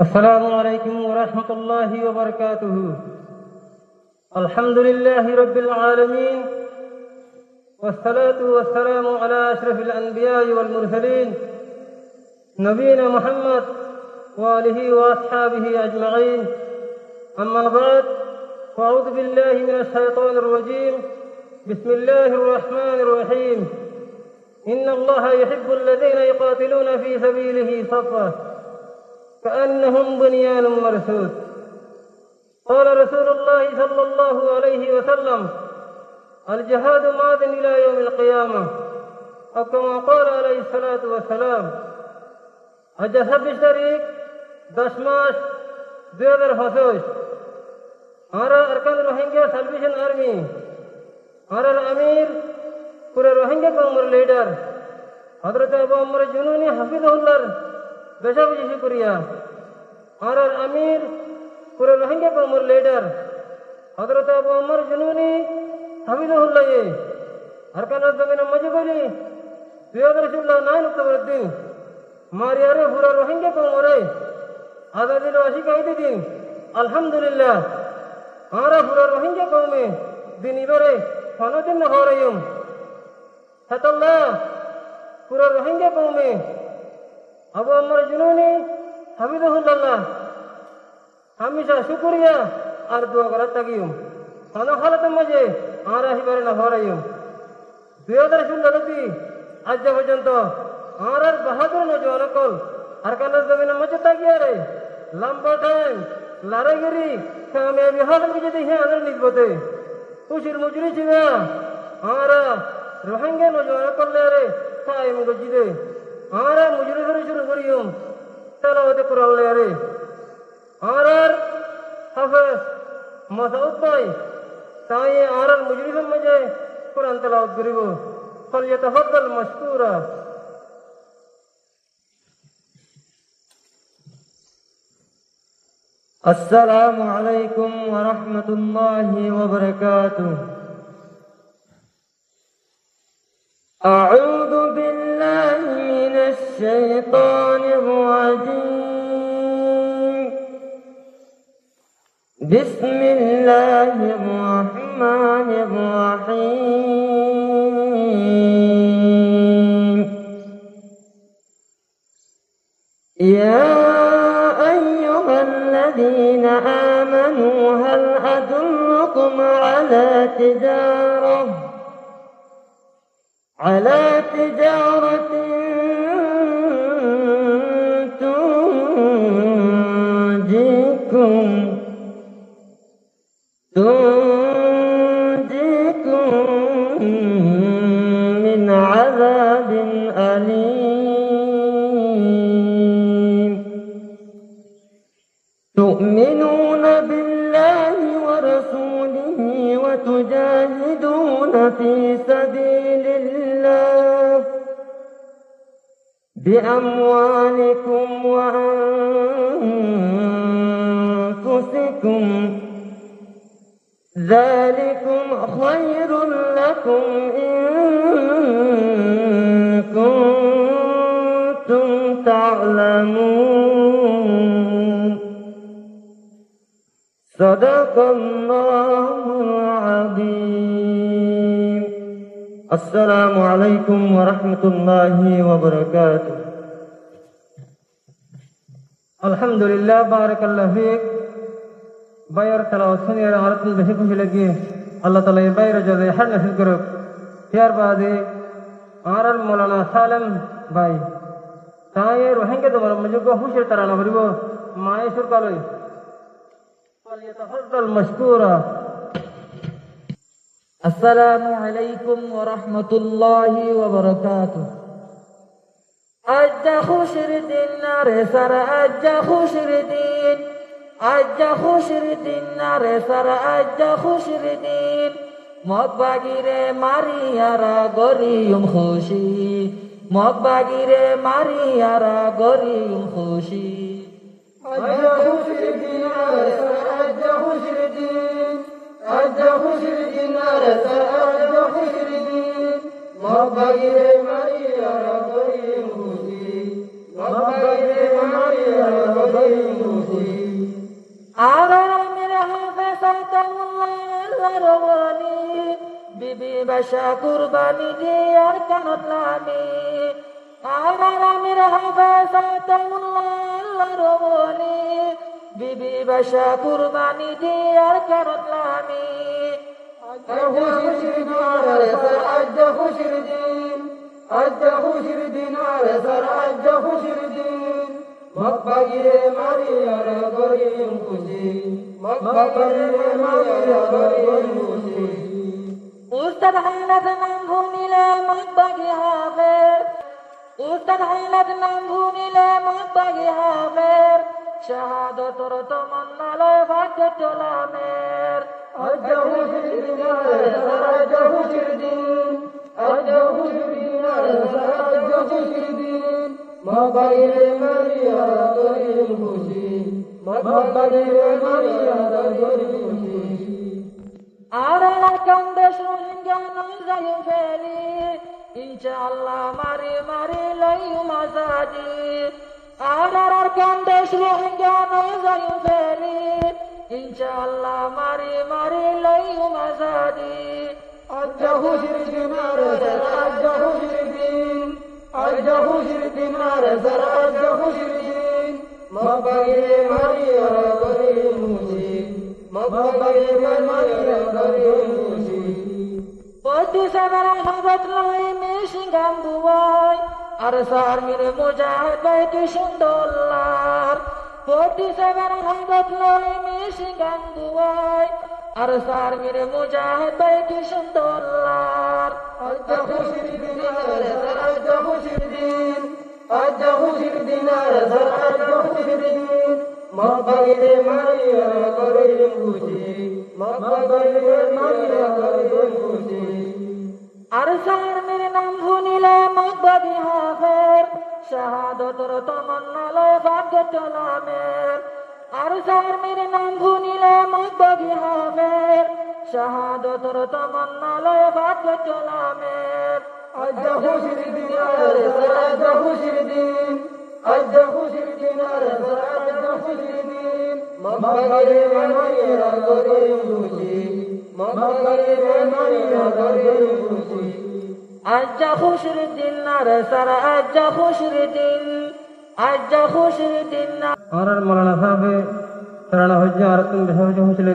السلام عليكم ورحمة الله وبركاته. الحمد لله رب العالمين، والصلاة والسلام على أشرف الأنبياء والمرسلين نبينا محمد وآله وأصحابه أجمعين. أما بعد، فأعوذ بالله من الشيطان الرجيم. بسم الله الرحمن الرحيم. إن الله يحب الذين يقاتلون في سبيله صفا كأنهم بنيان مرصوص. قال رسول الله صلى الله عليه وسلم: الجهاد ماض إلى يوم القيامة، أو كما قال عليه الصلاة والسلام. আজ 26 তারিখ 10 মাস 2025 আমরা আরকান রোহিঙ্গা সালভেশন আর্মি আর আমির পুরো রোহিঙ্গা কওমের লিডার হযরত আবু আমর জুনুনি হাফিজাহুল্লাহর বেশাবেশি শুকরিয়া। আর আমির পুরো রোহিঙ্গা কওমের লিডার হযরত আবু আমর জুনুনি হাফিজাহুল্লাহ আরকানের জমিনে মজে করি 2009 অক্টোবর দিন মারিয়ারে পুরো রোহিঙ্গা কওমরে আজাদির ওয়াসি কাইতে দিন। আলহামদুলিল্লাহ আমরা পুরো রোহিঙ্গা কওমে দিন ইবারে সনদিন হরাইম হাতাল্লাহ পুরো রোহিঙ্গা কওমে আবু আমর জুনুনি হাফিজাহুল্লাহ হামেশা শুকরিয়া আর দোয়া করার তাকিম কোন হালতের মাঝে আমরা হিবারে না হরাইম। 2016 আজ পর্যন্ত আর বাহাদুর নজওয়ান কল আরকানের জমিনে মজে তাকিয়ে রে লম্বা টাইম লড়াইগিরি কামিয়াবি হাসিল কি যদি হ্যাঁ আনের নিসবতে খুশির মুজরি ছিল আমরা রোহিঙ্গা নজওয়ান করলে রে কায়েম গজিদে আমরা মুজরি ধরে শুরু করিম তেলাওয়াতে কোরআন লে রে আর হাফেজ মাসউদ ভাই তাই আর মুজরিদের মাঝে কোরআন তেলাওয়াত করিব। ফালইয়াতাফাদ্দাল মাশকুরা। السلام عليكم ورحمة الله وبركاته. أعوذ بالله من الشيطان الرجيم. بسم الله الرحمن الرحيم. يا أيها الذين آمنوا هل أدلكم على تجارة تنجيكم من عذاب أليم. تؤمنون بالله ورسوله وتجاهدون في سبيل الله بأموالكم وأنفسكم، ذلكم خير لكم إن كنتم تعلمون. صدق الله العظيم. السلام عليكم ورحمة الله وبركاته. الحمد لله بارك الله فيك. বাইর তেলাওয়াত শুনে আর বেশি খুশি লাগে। আল্লাহ তাআলা এই বাইরে যাবে হার নসিব করুক। এর বাদে আর মৌলানা সালেম ভাই তাই রোহিঙ্গা তোমার মজুগ হুশের তারানা করিব মায়ে সুর কালই فليتفضل مشكورا. السلام عليكم ورحمة الله وبركاته. أجا خشر الدين نار سر أجا خشر الدين أجا خشر الدين نار سر أجا خشر الدين مقباگیره ماریارا گوریم خوشی مقباگیره ماریارا گوریم خوشی. أجا خشر الدين نار سر أجا خشر الدين أجا خشر الدين نار سر أجا خشر الدين مقباگیره ماریارا گوریم خوشی مقباگیره মারিয়া গরিব খুশি আর আমির হাফেজ আতাউল্লাহ রওয়ানি বিবি বাসা কুরবানি দিয়ার কানত লামি আর আমির হাফেজ আতাউল্লাহ রওয়ানি বিবি বাসা কুরবানি দিয়ার কানত লামি খুশির দিন আজ খুশির দিন আজ খুশির দিন আজ খুশির দিন মক্কাগিরে মারিয়ার গরিব খুশি মক্কাগিরে মারিয়ার গরিব খুশি উস্তাদ হাইলাত নাম ভুনিলে মক্কাগি হাফেজ উস্তাদ হাইলাত নাম ভুনিলে মক্কাগি হাফেজ শাহাদতর তমন্নালয় ভাগ্য তোলামের আজ খুশির দিন আজ খুশির দিন আজ খুশির দিন আজ খুশির দিন মক্কাগিরে মারিয়ার গরিব খুশি মক্কাগিরে মারিয়ার গরিব খুশি আর কান্দে রোহিঙ্গা নজায়ুম ফেলি ইনশাআল্লাহ মারি মারি লইম আজাদি আর কান্দে রোহিঙ্গা নজায়ুম ফেলি ইনশাআল্লাহ মারি মারি লইম আজাদি আজ খুশির দিন আজ খুশির দিন আজ খুশির দিন আজ খুশির দিন মক্কাগিরে মারিয়ার গরিব খুশি মক্কাগিরে মারিয়ার গরিব খুশি পতি সাগর হজরত লাই মিশিগাম বুয়াই আর সার মিরে মুজাহিদ বাইতি সুন্দরলার পতি সাগর হজরত লাই মিশিগাম বুয়াই আর সার মিরে মুজাহিদ বাইতি সুন্দরলার আজ খুশির দিন আজ খুশির দিন আজ খুশির দিন আজ খুশির দিন মক্কাগিরে মারিয়ার গরিব খুশি মক্কাগিরে মারিয়ার গরিব খুশি আর সার মিরে নাম ভুনিলে মক্কাগি হাফেজ শাহাদতর তমন্নালয় ভাগ্য তোলামের আর সার মিরে নাম ভুনিলে মক্কাগি হাফেজ শাহাদতর তমন্নালয় ভাগ্য তোলামের আজ খুশির দিন আজ খুশির দিন আজ খুশির দিন আজ খুশির দিন মক্কাগিরে মারিয়ার গরিব খুশি মক্কাগিরে মারিয়ার গরিব খুশি আজ খুশির দিন আর সারা আজ খুশির দিন আজ খুশির দিন और मौलाना साहब सराना हो जा और तुम बेहद हो चले